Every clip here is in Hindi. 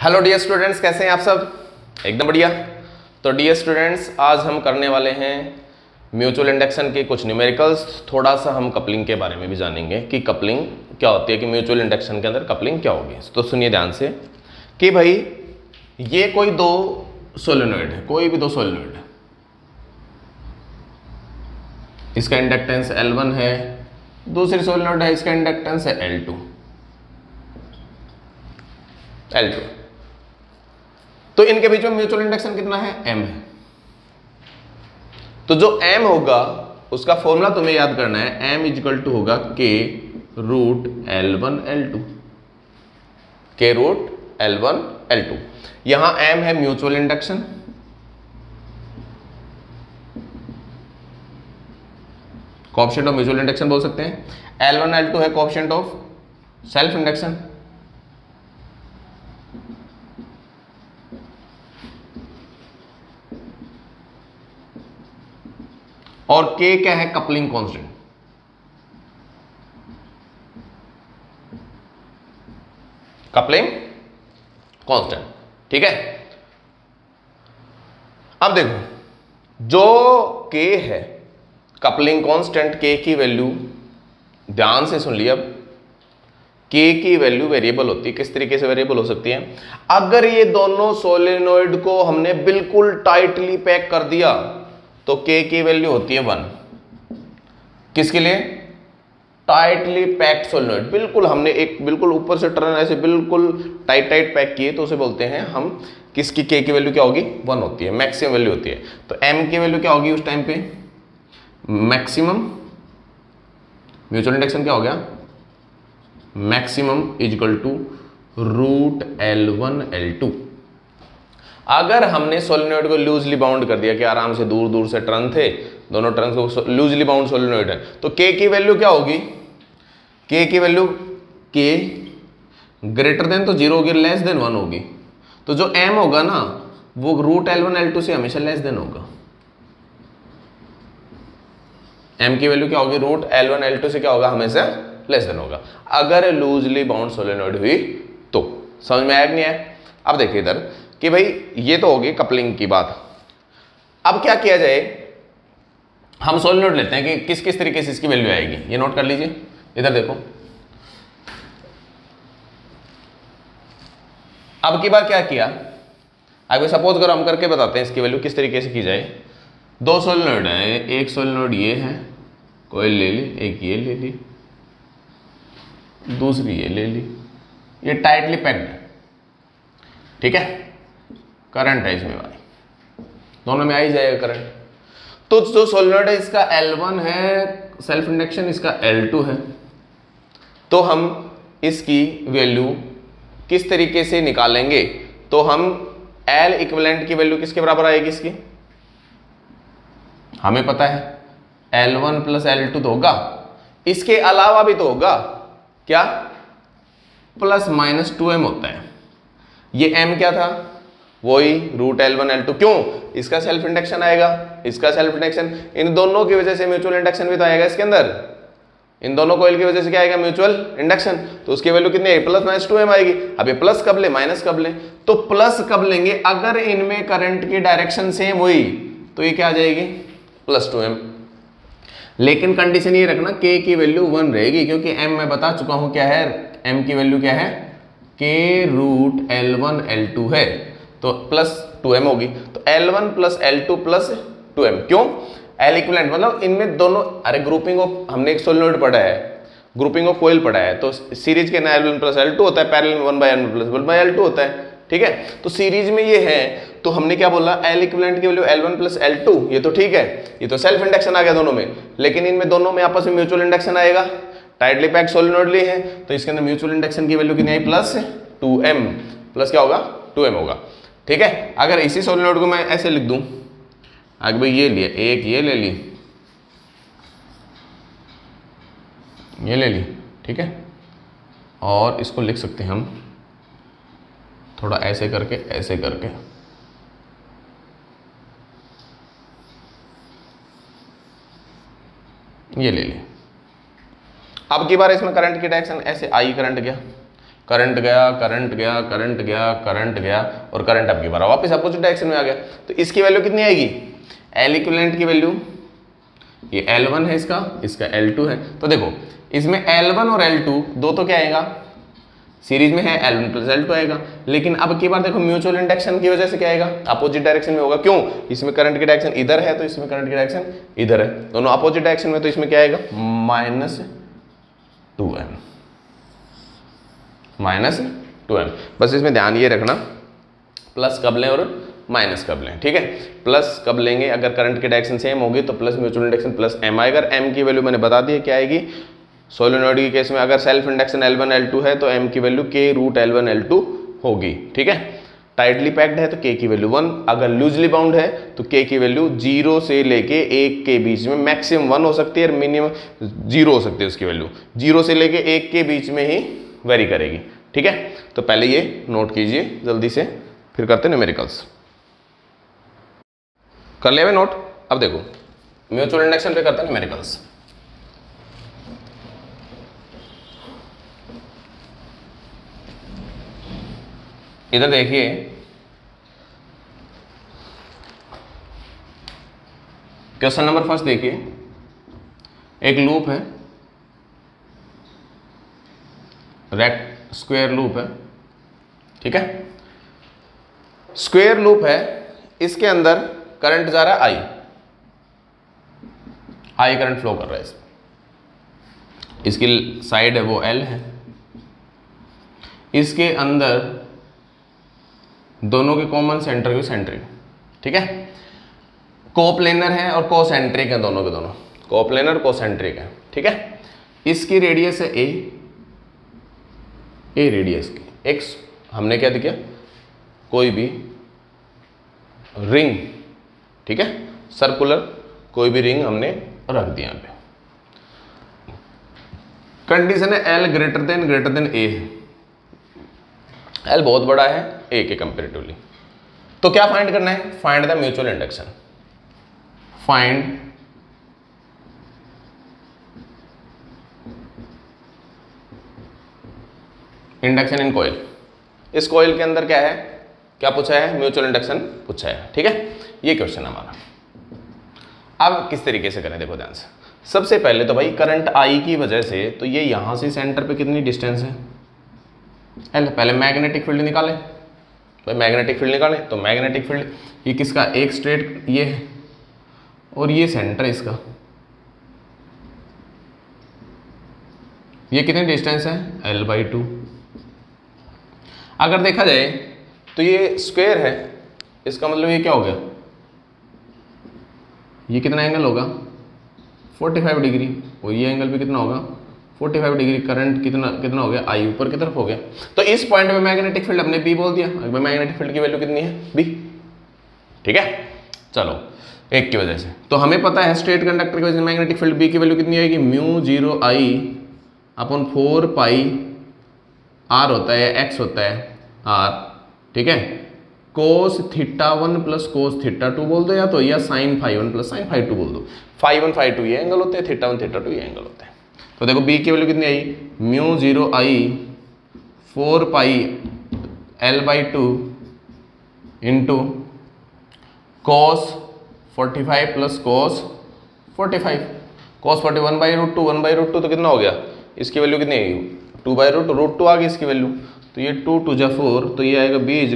हेलो डियर स्टूडेंट्स, कैसे हैं आप सब? एकदम बढ़िया। तो डियर स्टूडेंट्स, आज हम करने वाले हैं म्यूचुअल इंडक्शन के कुछ न्यूमेरिकल्स। थोड़ा सा हम कपलिंग के बारे में भी जानेंगे कि कपलिंग क्या होती है, कि म्यूचुअल इंडक्शन के अंदर कपलिंग क्या होगी। तो सुनिए ध्यान से कि भाई ये कोई दो सोलेनोइड है, कोई भी दो सोलेनोइड है, इसका इंडक्टेंस L1 है, दूसरी सोलेनोइड है, इसका इंडक्टेंस है L2। तो इनके बीच में म्यूचुअल इंडक्शन कितना है? M है। तो जो M होगा उसका फॉर्मूला तुम्हें याद करना है। M इजिकल टू होगा K root L1 L2, K root L1 L2। यहां M है mutual induction, coefficient of mutual induction बोल सकते हैं। L1 L2 है कोएफिशिएंट ऑफ सेल्फ इंडक्शन। और K क्या है? Coupling constant. कपलिंग कांस्टेंट, ठीक है। अब देखो जो K है कपलिंग कांस्टेंट, K की वैल्यू ध्यान से सुन लिया। अब K की वैल्यू वेरिएबल होती है। किस तरीके से वेरिएबल हो सकती है? अगर ये दोनों सोलेनोइड को हमने बिल्कुल टाइटली पैक कर दिया तो K की वैल्यू होती है 1। किसके लिए? Tightly packed solenoid. बिल्कुल हमने एक बिल्कुल ऊपर से टर्न ऐसे बिल्कुल टाइट पैक किए तो उसे बोलते हैं हम, किसकी K की वैल्यू क्या होगी? 1 होती है, मैक्सिमम वैल्यू होती है। तो M की वैल्यू क्या होगी उस टाइम पे? मैक्सिमम म्यूचुअल इंडक्शन क्या हो गया? Maximum is equal to root L1 L2। अगर हमने सोलेनोइड को लूजली बाउंड कर दिया कि आराम से दूर दूर से टर्न थे, दोनों टर्न को लूजली बाउंड सोलेनोइड है, तो K की वैल्यू क्या होगी? K की वैल्यू K ग्रेटर देन तो 0 होगी, लेस देन 1 होगी। तो जो M होगा ना वो रूट L1 L2 से हमेशा लेस देन होगा। M की वैल्यू क्या होगी? रूट L1 L2 से क्या होगा? हमेशा लेस देन होगा, अगर लूजली बाउंड सोलेनोइड हुई तो। समझ में आया कि नहीं आया? अब देखिए इधर कि भाई ये तो होगी कपलिंग की बात। अब क्या किया जाए? हम सोलेनोइड लेते हैं कि किस किस तरीके से इसकी वैल्यू आएगी, ये नोट कर लीजिए। इधर देखो, अब की बार क्या किया, अगर सपोज करो हम करके बताते हैं इसकी वैल्यू किस तरीके से की जाए। दो सोलेनोइड है, एक सोलेनोइड ये है, कोई ले ली, एक ये ले ली, दूसरी ये ले ली, ये टाइटली पैक्ड है, ठीक है। करंट है इसमें भाई, दोनों में आ ही जाएगा करंट। तो जो सोलेनोइड है इसका L1 है सेल्फ इंडक्शन, इसका L2 है। तो हम इसकी वैल्यू किस तरीके से निकालेंगे? तो हम L इक्विवेलेंट की वैल्यू किसके बराबर आएगी इसकी? हमें पता है L1 प्लस L2 तो होगा, इसके अलावा भी तो होगा क्या? प्लस माइनस 2M होता है। ये M क्या था? वही रूट L1 L2। क्यों? इसका सेल्फ इंडक्शन आएगा, इसका सेल्फ इंडक्शन, इन दोनों की वजह से म्यूचुअल इंडक्शन भी तो आएगा इसके अंदर। इन दोनों कॉइल की वजह से क्या आएगा? Mutual induction. तो उसकी वैल्यू कितनी है? प्लस माइनस 2M आएगी। अब ये प्लस कब ले, माइनस कब ले? तो प्लस कब लेंगे? अगर इनमें करंट की डायरेक्शन सेम हुई तो ये क्या आ जाएगी? Plus 2M। लेकिन कंडीशन ये रखना K की वैल्यू 1 रहेगी, क्योंकि M मैं बता चुका हूं क्या है, M की वैल्यू क्या है? K रूट L1 L2 है, तो प्लस 2M होगी। तो L1 plus L2 plus 2M। क्यों? L इक्विवेलेंट मतलब इनमें दोनों, अरे ग्रुपिंग ऑफ, हमने एक सोलेनोइड पढ़ा है, ग्रुपिंग ऑफ कॉइल पढ़ा है, तो सीरीज के ना L1 प्लस L2 होता है, पैरेलल में 1/N प्लस 1/L2 होता है, ठीक है। तो सीरीज में ये है, तो हमने क्या बोला? L इक्विवेलेंट की वैल्यू L1 प्लस L2, ये तो ठीक है, ये तो सेल्फ इंडक्शन आ गया दोनों में। लेकिन इनमें दोनों में आपस में म्यूचुअल इंडक्शन आएगा, टाइटली पैक्ड सोलेनोइड लिए हैं, तो इसके अंदर म्यूचुअल इंडक्शन की वैल्यू कितनी आई? Plus 2M। प्लस क्या होगा? 2M होगा, ठीक है। अगर इसी सोलेनोइड को मैं ऐसे लिख दूं, अगर भाई ये लिया, एक ये ले ली, ये ले ली, ठीक है, और इसको लिख सकते हैं हम थोड़ा ऐसे करके, ऐसे करके, ये ले ली। अब की बार इसमें करंट की डायरेक्शन ऐसे, आई करंट गया, करंट गया, करंट गया, करंट गया, करंट गया, और करंट अब की बार वापस अपोजिट डायरेक्शन में आ गया। तो इसकी वैल्यू कितनी आएगी? एल इक्विवेलेंट की वैल्यू, ये L1 है इसका, इसका L2 है। तो देखो इसमें L1 और L2 दो तो क्या आएगा, सीरीज में है, L1 प्लस L2 आएगा। लेकिन अब की बार देखो म्यूचुअल इंडक्शन की वजह से क्या आएगा, अपोजिट डायरेक्शन में होगा। क्यों? इसमें करंट की डायरेक्शन इधर है, तो इसमें करंट की डायरेक्शन इधर है, दोनों अपोजिट डायरेक्शन में, तो इसमें क्या आएगा -2m, -2m। बस इसमें ध्यान ये रखना प्लस कब लें और माइनस कब लें, ठीक है। प्लस कब लेंगे, अगर करंट की डायरेक्शन सेम होगी तो plus mutual induction plus m आएगा। m की वैल्यू मैंने बता दी है क्या आएगी, सोलेनोइड के केस में अगर सेल्फ इंडक्शन L1 L2 है तो m की वैल्यू k√L1 L2 होगी, ठीक है। टाइटली पैक्ड है तो k की वैल्यू 1, अगर लूजली बाउंड है तो k की वैल्यू 0 से लेके 1 के बीच में, मैक्सिमम 1 हो सकती है और मिनिमम 0 हो सकती है। उसकी वैल्यू 0 से लेके 1 के बीच में ही वेरी करेगी, ठीक है। तो पहले ये नोट कीजिए जल्दी से, फिर करते हैं न्यूमेरिकल्स। कर लिया नोट। अब देखो म्यूचुअल इंडक्शन पे करते हैं न्यूमेरिकल्स। इधर देखिए क्वेश्चन नंबर फर्स्ट देखिए, एक लूप है, रेक्ट स्क्वायर लूप है, ठीक है। स्क्वायर लूप है, इसके अंदर करंट जा रहा है आई करंट फ्लो कर रहा है इसमें, इसकी साइड है वो L है, इसके अंदर दोनों के कॉमन सेंटर की सेंट्रिक, ठीक है। कोप्लेनर है और कोसेंट्रिक है, दोनों के दोनों कोप्लेनर कोसेंट्रिक है, ठीक है। इसकी रेडियस है ए रेडियस की x, हमने क्या दिया, कोई भी रिंग, ठीक है, सर्कुलर कोई भी रिंग हमने रख दिया यहाँ पे। कंडीशन है L ग्रेटर देन A है, L बहुत बड़ा है A के कंपेरेटिवली। तो क्या फाइंड करना है, find the mutual induction, find induction in coil. इस कॉइल के अंदर क्या है, क्या पूछा है, म्यूचुअल इंडक्शन पूछा है, ठीक है। ये क्वेश्चन हमारा। अब किस तरीके से करें, देखो ध्यान से। सबसे पहले तो भाई करंट आई की वजह से, तो ये यहां से सेंटर पे कितनी डिस्टेंस है, L। पहले मैग्नेटिक फील्ड निकाले, भाई मैग्नेटिक फील्ड निकाले, तो मैग्नेटिक फील्ड ये किसका, एक स्ट्रेट ये है और ये सेंटर इसका, ये कितनी डिस्टेंस है, L/2। अगर देखा जाए तो ये स्क्वायर है, इसका मतलब ये क्या हो गया, ये कितना एंगल होगा 45 डिग्री, और ये एंगल भी कितना होगा 45 डिग्री। करंट कितना हो गया, आई ऊपर की तरफ हो गया। तो इस पॉइंट में मैग्नेटिक फील्ड हमने बी बोल दिया, मैग्नेटिक फील्ड की वैल्यू कितनी है, बी, ठीक है। चलो एक की वजह से, तो हमें पता है स्ट्रेट कंडक्टर की वजह से मैग्नेटिक फील्ड बी की वैल्यू कितनी आएगी, μ0I/4π r होता है, x होता है r, ठीक है। cos θ1 प्लस cos θ2 बोल दो, या तो या sin φ1 प्लस sin φ2 बोल दो। φ1 φ2 ये एंगल होते हैं, θ1 θ2 ये एंगल होते हैं। तो देखो b की वैल्यू कितनी आई, μ0I/4π L/2 into cos 45 plus cos 45, cos 41/√2, 1/√2 तो कितना हो गया, इसकी वैल्यू कितनी आई 2/√2 आ गई इसकी वैल्यू। तो ये 2 2 जा 4, तो ये आएगा b =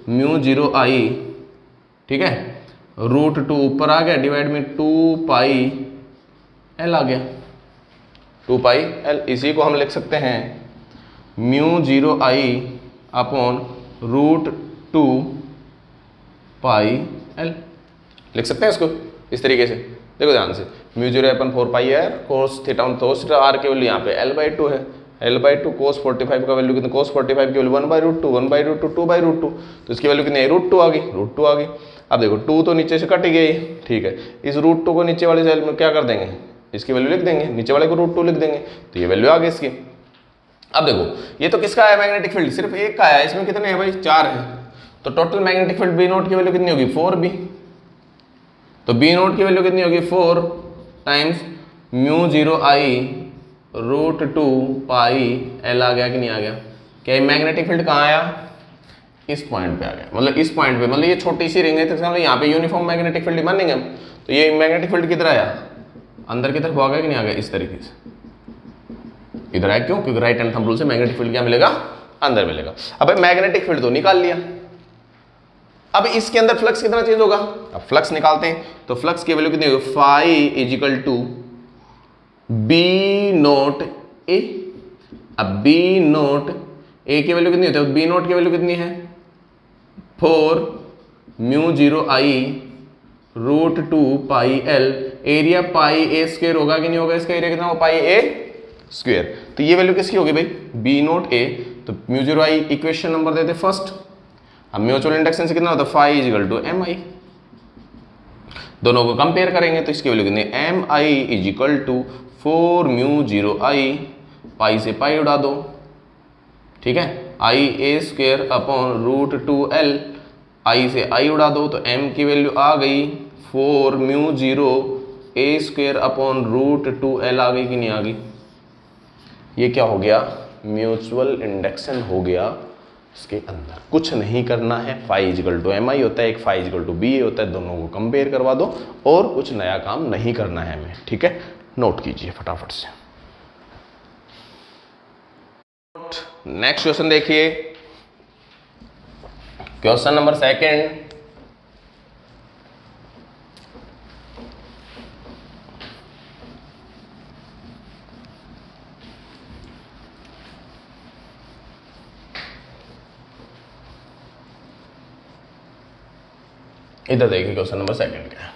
μ0I, ठीक है, √2 ऊपर आ गया, डिवाइड में 2πL आ गया, 2πL। इसी को हम लिख सकते हैं μ0I/√2πL, लिख सकते हैं इसको इस तरीके से। देखो ध्यान से, μ0/4π है, cos θ1 cos θ r की वैल्यू यहाँ पे L/2 है, L/2 cos 45 का वैल्यू कितना, cos 45 की वैल्यू 1/√2, 1/√2 2/√2, तो इसकी वैल्यू कितनी है, √2 आ गई, √2 आ गई। अब देखो 2 तो नीचे से कट गई, ठीक है, इस √2 को नीचे वाले सेल में क्या कर देंगे, इसकी वैल्यू लिख देंगे, नीचे वाले को √2 लिख देंगे, तो ये वैल्यू आ गई इसकी। अब देखो ये तो किसका है मैग्नेटिक फील्ड, सिर्फ एक का है, इसमें कितने हैं भाई, 4 है। तो total magnetic field B naught की वैल्यू कितनी होगी, 4b। तो बी नोट की वैल्यू कितनी होगी, 4 टाइम्स μ0I/√2πL आ गया कि नहीं आ गया, क्या मैग्नेटिक फील्ड कहाँ आया, इस पॉइंट पे आ गया, मतलब इस पॉइंट पे, मतलब ये छोटी सी रिंग है तो मतलब यहाँ पे यूनिफॉर्म मैग्नेटिक फील्ड मानेंगे हम। तो ये मैग्नेटिक फील्ड किधर आया, अंदर की तरफ आ गया कि नहीं आ गया, इस तरीके से इधर आया। क्यों, क्योंकि राइट हैंड थंब रूल से मैग्नेटिक फील्ड क्या मिलेगा, अंदर मिलेगा। अब मैग्नेटिक फील्ड तो निकाल लिया, अब इसके अंदर फ्लक्स कितना चेंज होगा, अब फ्लक्स निकालते हैं। तो फ्लक्स की वैल्यू कितनी होगी, phi is equal to B naught A. अब बी नोट ए की वैल्यू कितनी होती है, बी नोट की वैल्यू कितनी है 4 mu 0 I root 2 pi L. Area pi A square होगा कि नहीं होगा, इसका एरिया कितना होगा, पाई ए स्क्वायर। तो ये वैल्यू किसकी होगी भाई, बी नोट ए। तो म्यू 0 आई इक्वेशन नंबर देते फर्स्ट। अब म्यूचुअल इंडक्शन से कितना होता है, phi is equal to M I. दोनों को कंपेयर करेंगे तो इसकी वैल्यू कितनी, M I is equal to 4 mu 0 I, pi से पाई उड़ा दो, ठीक है, I a square upon root 2 L, I से आई उड़ा दो, तो एम की वैल्यू आ गई 4 म्यू 0 ए स्क्वायर अपॉन रूट 2 एल आ गई कि नहीं आ गई। ये क्या हो गया, म्यूचुअल इंडक्शन हो गया। इसके अंदर कुछ नहीं करना है, phi is equal to M I होता है, एक फाई इजिकल टू बी ए होता है, दोनों को कंपेयर करवा दो और कुछ नया काम नहीं करना है हमें, ठीक है। नोट कीजिए फटाफट से। नेक्स्ट क्वेश्चन देखिए, क्वेश्चन नंबर 2। इधर देखिए क्वेश्चन नंबर 2 क्या है।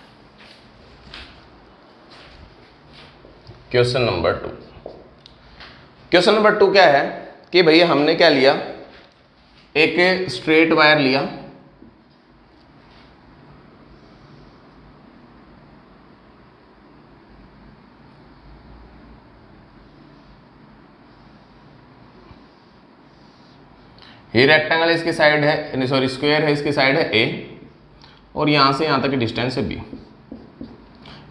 क्वेश्चन नंबर 2, क्वेश्चन नंबर 2 क्या है कि भैया हमने क्या लिया, एक स्ट्रेट वायर लिया, ये रेक्टेंगल इसकी साइड है, सॉरी स्क्वायर है, इसकी साइड है ए और यहां से यहां तक की डिस्टेंस है बी।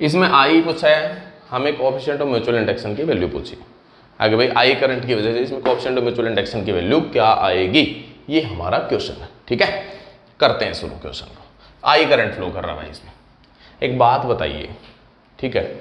इसमें आई पूछा है, हमें कोएफिशिएंट ऑफ म्यूचुअल इंडक्शन की वैल्यू पूछी। आगे भाई आई करंट की वजह से इसमें कोएफिशिएंट ऑफ म्यूचुअल इंडक्शन की वैल्यू क्या आएगी, ये हमारा क्वेश्चन है, ठीक है। करते हैं शुरू क्वेश्चन को। आई करंट फ्लो कर रहा है इसमें। एक बात बताइए, ठीक है,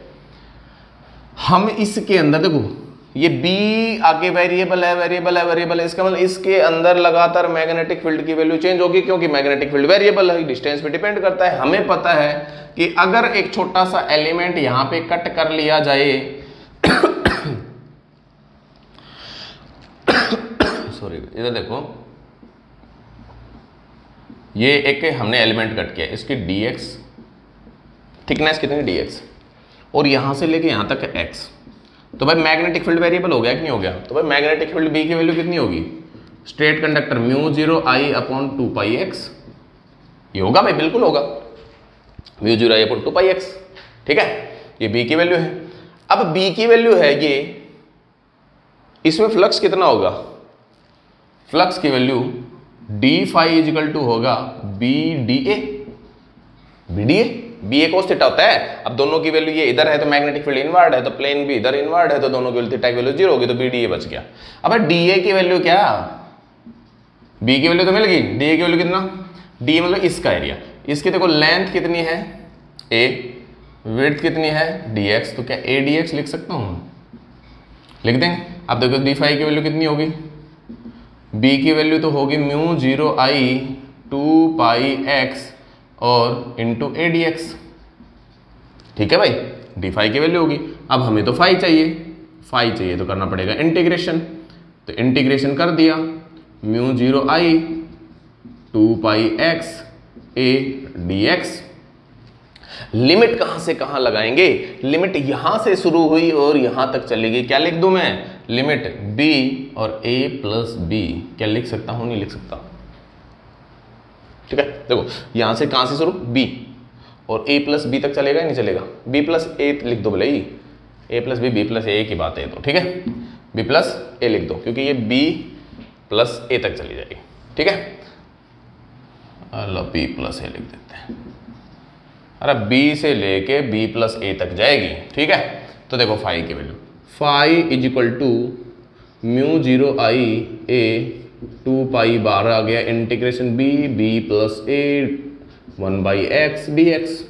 हम इसके अंदर देखो ये बी आगे वेरिएबल है, वेरिएबल है, वेरिएबल है, इसका मतलब इसके अंदर लगातार मैग्नेटिक फील्ड की वैल्यू चेंज होगी, क्योंकि मैग्नेटिक फील्ड वेरिएबल है, डिस्टेंस पे डिपेंड करता है। हमें पता है कि अगर एक छोटा सा एलिमेंट यहां पे कट कर लिया जाए सॉरी, इधर देखो, ये एक हमने एलिमेंट कट किया, इसकी dx थिकनेस कितनी dx और यहां से लेके यहां तक x। तो भाई मैग्नेटिक फील्ड वेरिएबल हो गया कि नहीं हो गया। तो भाई मैग्नेटिक फील्ड बी की वैल्यू कितनी होगी, स्ट्रेट कंडक्टर म्यू 0 आई अपॉन 2 पाई एक्स। ये होगा भाई, बिल्कुल होगा, म्यू 0 आई अपॉन 2 पाई एक्स, ठीक है। ये बी की वैल्यू है। अब बी की वैल्यू है ये, इसमें फ्लक्स कितना होगा, फ्लक्स की value D phi is equal to होगा B D A, B D A, B A cos theta होता है। अब दोनों की वैल्यू ये इधर है तो मैग्नेटिक फील्ड इनवर्ड है, तो प्लेन भी इधर इनवर्ड है, तो दोनों की वैल्यू थीटा की वैल्यू 0 होगी, तो बी डी ए बच गया। अब डी ए की वैल्यू क्या, बी की वैल्यू तो मिल गई, डी ए की वैल्यू कितना, डी मतलब इसका एरिया, इसकी देखो लेंथ कितनी है ए, विड्थ कितनी है dx, तो क्या ए dx लिख सकता हूं, लिख देंगे। अब देखो डी फाई की वैल्यू कितनी होगी, b की वैल्यू तो होगी म्यू 0 आई 2 पाई x और इंटू ए डी एक्स, ठीक है भाई, डी फाई की वैल्यू होगी। अब हमें तो फाई चाहिए तो करना पड़ेगा इंटीग्रेशन, तो इंटीग्रेशन कर दिया, mu 0 I 2 pi x A D x. Limit कहां से कहां लगाएंगे, लिमिट यहां से शुरू हुई और यहां तक चलेगी, क्या लिख दूं मैं, लिमिट b और a प्लस बी, क्या लिख सकता हूं, नहीं लिख सकता, ठीक है। देखो यहां से कहां से शुरू, b और a प्लस बी तक चलेगा, नहीं चलेगा, b प्लस ए लिख दो भले ही, a प्लस बी प्लस ए की बात है तो, ठीक है, b प्लस ए लिख दो क्योंकि ये b प्लस ए तक चली जाएगी, ठीक है। b प्लस ए लिख देते हैं, अरे b से लेके b प्लस ए तक जाएगी, ठीक है। तो देखो फाई की value, phi is equal to mu 0 I a 2 pi बाहर आ गया, integration b plus a 1 by x d x.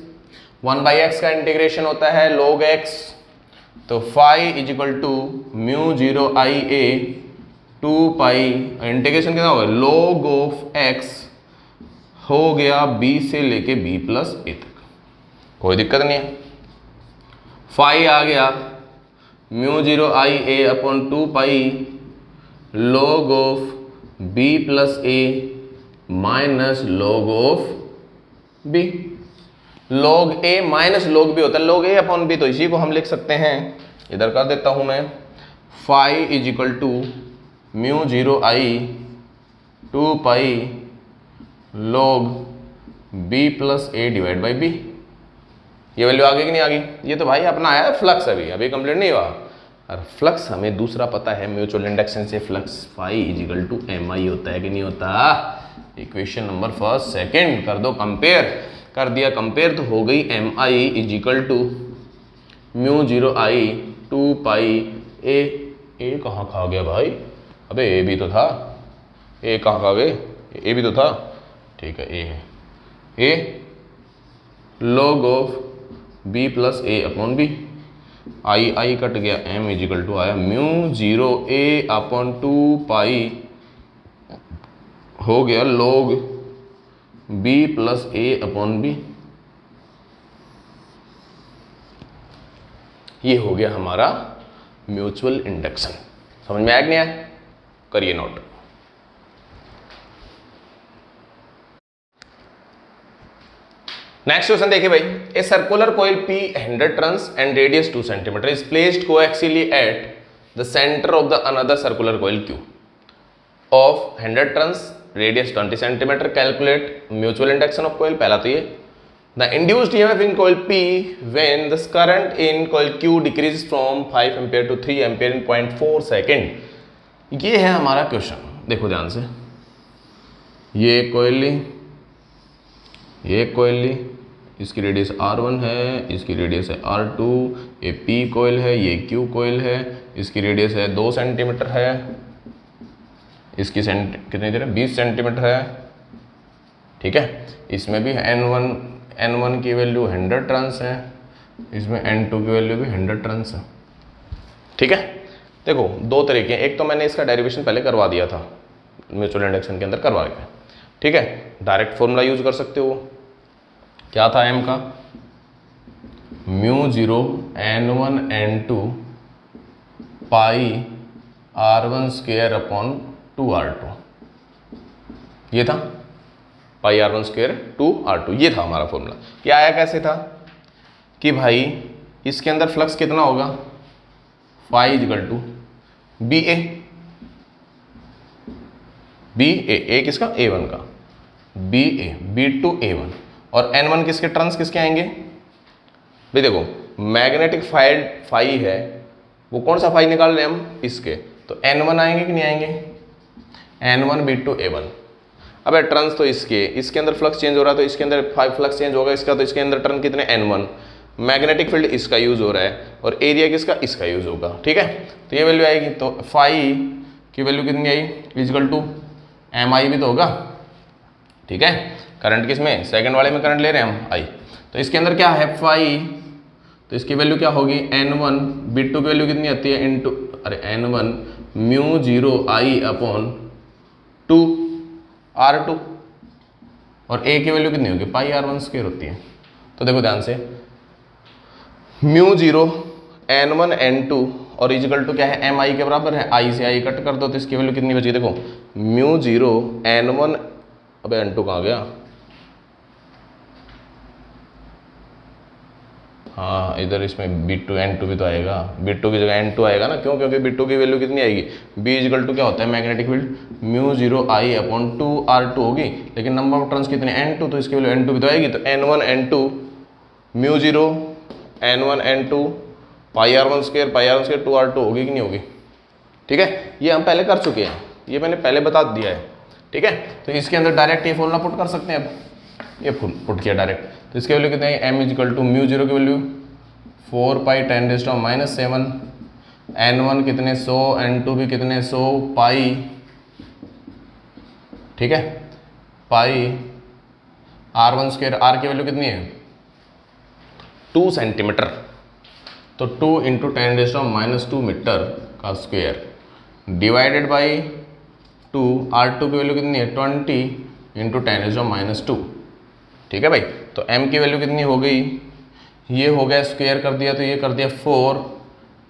1 by x का इंटीग्रेशन होता है log x, तो phi is equal to mu 0 I a 2 pi integration कितना होगा log ऑफ x हो गया b से लेके b प्लस ए तक, कोई दिक्कत नहीं है। फाई आ गया mu 0 I A upon 2 pi log of b plus A minus log of b। log a minus log b होता है log a अपॉन b, तो इसी को हम लिख सकते हैं, इधर कर देता हूं मैं, phi is equal to mu 0 I 2 pi log b plus a divide by b। ये वैल्यू आ गई कि नहीं आ गई? ये तो भाई अपना आया फ्लक्स, अभी कंप्लीट नहीं हुआ। और फ्लक्स हमें दूसरा पता है, म्यूचुअल इंडक्शन से flux phi is equal to M I होता है कि नहीं होता? इक्वेशन नंबर फर्स्ट सेकंड कर दो कंपेयर, कर दिया कंपेयर, तो हो गई M I is equal to mu 0 I 2 pi a कहाँ खा गया भाई? अबे ए भी तो था, ए कहाँ खा गए? ए भी तो था, ठीक है ए है, a log of b plus a upon b, I cut गया, m इज इक्वल टू आया म्यू 0 a अपॉन 2 पाई हो गया log b plus a upon b। ये हो गया हमारा म्यूचुअल इंडक्शन। समझ में आया कि नहीं आया? करिए नोट। नेक्स्ट क्वेश्चन देखिए भाई, a circular coil P 100 turns and radius 2 centimetre is placed coaxially at the centre of the another circular coil Q of 100 turns radius 20 centimetre. Calculate mutual induction of coil. पहला तो ये, the induced EMF in coil P when the current in coil Q decrease from 5 ampere to 3 ampere in 0.4 second. ये है हमारा क्वेश्चन, देखो ध्यान से, ये कोइल ली, ये कोइल ली, इसकी रेडियस R1 है, इसकी रेडियस है R2, ये P कोइल है, ये Q कोइल है, इसकी रेडियस है 2 सेंटीमीटर है, इसकी कितनी देर है 20 सेंटीमीटर है, ठीक है। इसमें भी N1 की वैल्यू 100 टर्न्स है, इसमें N2 की वैल्यू भी 100 टर्न्स है, ठीक है। देखो दो तरीके हैं, एक तो मैंने इसका डेरिवेशन पहले करवा दिया था, म्यूचुअल इंडक्शन के अंदर करवा दिया, ठीक है। डायरेक्ट फॉर्मूला यूज कर सकते हो, क्या था m का, म्यू 0 N1 N2 पाई R1 स्क्वायर अपॉन 2R2, ये था पाई R1 स्क्वायर 2R2, ये था हमारा फॉर्मूला। ये आया कैसे था कि भाई इसके अंदर फ्लक्स कितना होगा, फाई इक्वल टू बी ए किसका, A1 का, B2 A1, और N1 किसके टर्न्स किसके आएंगे भाई? देखो मैग्नेटिक फाइल्ड फाई है, वो कौन सा फाई निकाल रहे हैं हम, इसके, तो N1 आएंगे कि नहीं आएंगे, N1 B2 A1। अब टर्न्स तो इसके अंदर फ्लक्स चेंज हो रहा है, तो इसके अंदर फ्लक्स चेंज होगा इसका, तो इसके अंदर टर्न कितने N1, मैग्नेटिक फील्ड इसका यूज हो रहा है, और एरिया किसका, इसका यूज होगा, ठीक है। तो ये वैल्यू आएगी, तो फाई की वैल्यू कितनी आई, इक्वल टू एम आई भी तो होगा, ठीक है। करंट किस में, सेकंड वाले में करंट ले रहे हैं हम, आई, तो इसके अंदर क्या है फाई, तो इसकी वैल्यू क्या होगी, N1 B2 की वैल्यू कितनी आती है, इनटू N1 म्यू 0 आई अपॉन 2 R2, और A की वैल्यू कितनी होगी, पाई R1 स्क्वायर होती है। तो देखो ध्यान से, म्यू 0 N1 N2 और इक्वल टू क्या है, एम आई के बराबर है, आई से आई कट कर दो, तो इसकी वैल्यू कितनी बची, देखो म्यू 0 N1, अबे N2 कहाँ गया, हाँ इधर इसमें B2 N2 भी तो आएगा, B2 की जगह N2 आएगा ना, क्यों, क्योंकि B2 की वैल्यू कितनी आएगी, B इक्वल टू क्या होता है मैग्नेटिक फील्ड, म्यू 0 आई अपॉन 2 R2 होगी, लेकिन नंबर ऑफ टर्न्स कितने N2, तो इसकी वैल्यू N2 भी तो आएगी, तो N1 N2 mu 0 N1 N2 पाई R1 स्क्वायर 2 R2 होगी कि नहीं होगी, ठीक है। ये हम पहले कर चुके हैं, ये मैंने पहले बता दिया है, ठीक है। तो इसके अंदर डायरेक्ट ये फॉर्मूला पुट कर सकते हैं, अब ये पुट किया डायरेक्ट, तो इसकी वैल्यू कितनी है, एम इक्वल टू म्यू 0 की वैल्यू 4 पाई 10⁻⁻⁷, N1 कितने 100, N2 भी कितने 100 पाई ठीक है, पाई R1 स्क्वायर, आर की वैल्यू कितनी है 2 सेंटीमीटर, तो 2 इंटू 10⁻² मीटर का स्क्वायर डिवाइडेड बाई 2, R2 की वैल्यू कितनी है 20 इंटू 10⁻²। ठीक है भाई, तो m की वैल्यू कितनी हो गई, ये हो गया स्क्वायर कर दिया तो ये कर दिया 4,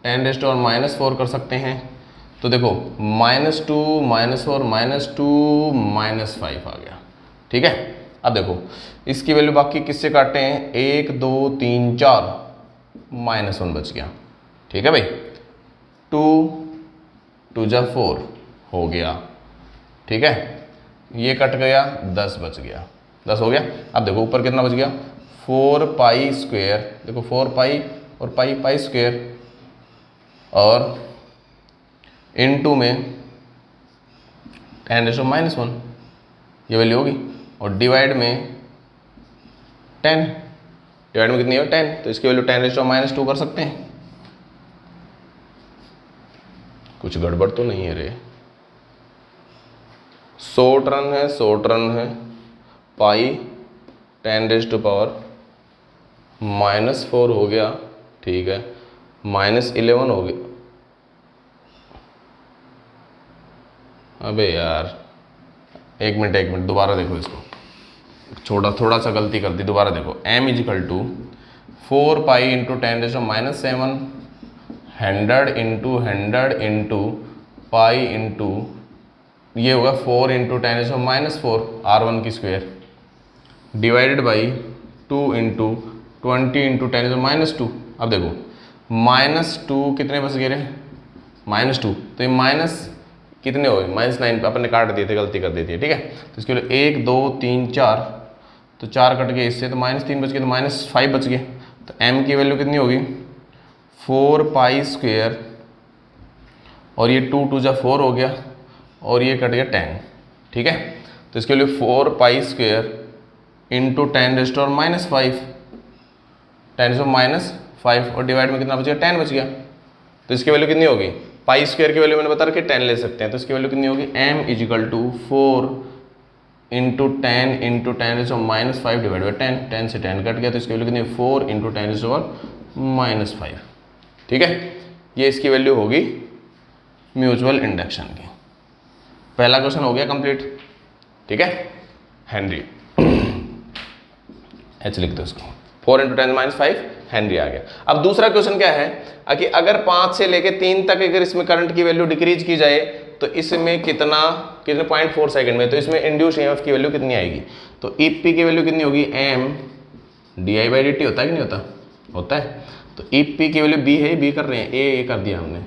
10⁻4 कर सकते हैं, तो देखो -2 -4 -2 -5 आ गया। ठीक है, अब देखो इसकी वैल्यू बाकी किससे काटे हैं, 1 2 3 4, -1 बच गया। ठीक है भाई, 2 2 जा 4 हो गया। ठीक है, ये कट गया, 10 बच गया, 10 हो गया। अब देखो ऊपर कितना बच गया 4 पाई स्क्वायर, देखो 4 पाई और पाई पाई स्क्वायर, और इनटू में 10⁻1 ये वैल्यू होगी, और डिवाइड में 10, डिवाइड में कितनी है 10, तो इसकी वैल्यू 10⁻² कर सकते हैं। कुछ गड़बड़ तो नहीं है रे, शॉर्ट रन है, पाई 10⁻⁻4 हो गया। ठीक है, -11 हो गया, अबे यार एक मिनट दोबारा देखो इसको, थोड़ा सा गलती कर दी, दोबारा देखो। m = 4 pi into 10⁻7, 100 into pi into ये होगा 4 इंटू 10⁻4 R1 की square divided by 2 into 20 into 10⁻²। अब देखो -2 कितने बच गए रे, -2, तो ये माइनस कितने हो गए -9, अपन ने काट दिए थे, गलती कर दी थी। ठीक है, तो इसके लिए 1 2 3 4, तो 4 कट गए इससे, तो -3 बच गए, तो -5 बच गए। तो m की वैल्यू कितनी होगी 4 पाई स्क्वायर, और ये 2 2 जा 4 हो गया, और ये कट गया 10। ठीक है, तो इसके लिए 4 पाई स्क्वायर इंटू 10⁻5, 10⁻5, और डिवाइड में कितना बच गया 10 बच गया। तो इसकी वैल्यू कितनी होगी, पाई स्क्वायर की वैल्यू मैंने बता रखी 10 ले सकते हैं, तो इसकी वैल्यू कितनी होगी m = 4 into 10 into 10⁻5 divide by 10, 10 से 10 कट गया, तो इसकी वैल्यू कितनी है 4 इंटू 10⁻5। ठीक है, ये इसकी वैल्यू होगी म्यूचुअल इंडक्शन की। पहला क्वेश्चन हो गया कंप्लीट। ठीक है, हेनरी h लिख दो इसको, 4 इंटू 10⁻5 हेनरी आ गया। अब दूसरा क्वेश्चन क्या है कि अगर 5 से लेके 3 तक अगर इसमें करंट की वैल्यू डिक्रीज की जाए तो इसमें कितने 0.4 सेकंड में, तो इसमें इंड्यूस ईएमएफ की वैल्यू कितनी आएगी, तो ईपी की वैल्यू कितनी होगी m di/dt, होता है कि नहीं होता, होता है। तो ईपी की वैल्यू b है, b कर रहे हैं, a कर दिया हमने,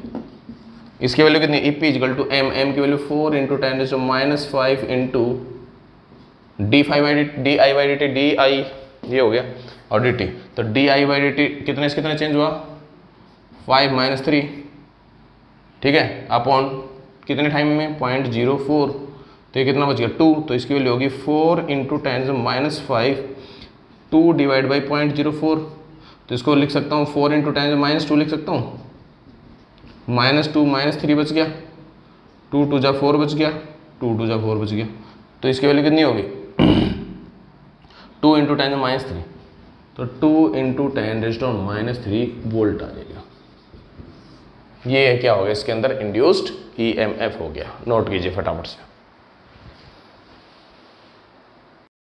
इसकी वैल्यू कितनी, ईपी = m की value 4 into 10⁻5 into di/dt, di ये हो गया, और dt, तो di/dt कितने से कितने चेंज हुआ 5 - 3। ठीक है, अपॉन कितने टाइम में 0.04, तो ये कितना बच गया 2, तो इसकी वैल्यू होगी 4 इंटू 10⁻5, 2 डिवाइड बाई 0.04, तो इसको लिख सकता हूँ 4 इंटू 10⁻2 लिख सकता हूँ, -2 -3 बच गया, 2 2 जा 4 बच गया, 2 2 जा 4 बच गया, तो इसकी वैल्यू कितनी होगी 2 इंटू 10⁻3, तो 2 इंटू 10⁻3 वोल्ट आ जाएगा। ये क्या हो गया, इसके अंदर इंड्यूस्ड ईएमएफ हो गया, नोट कीजिए फटाफट से।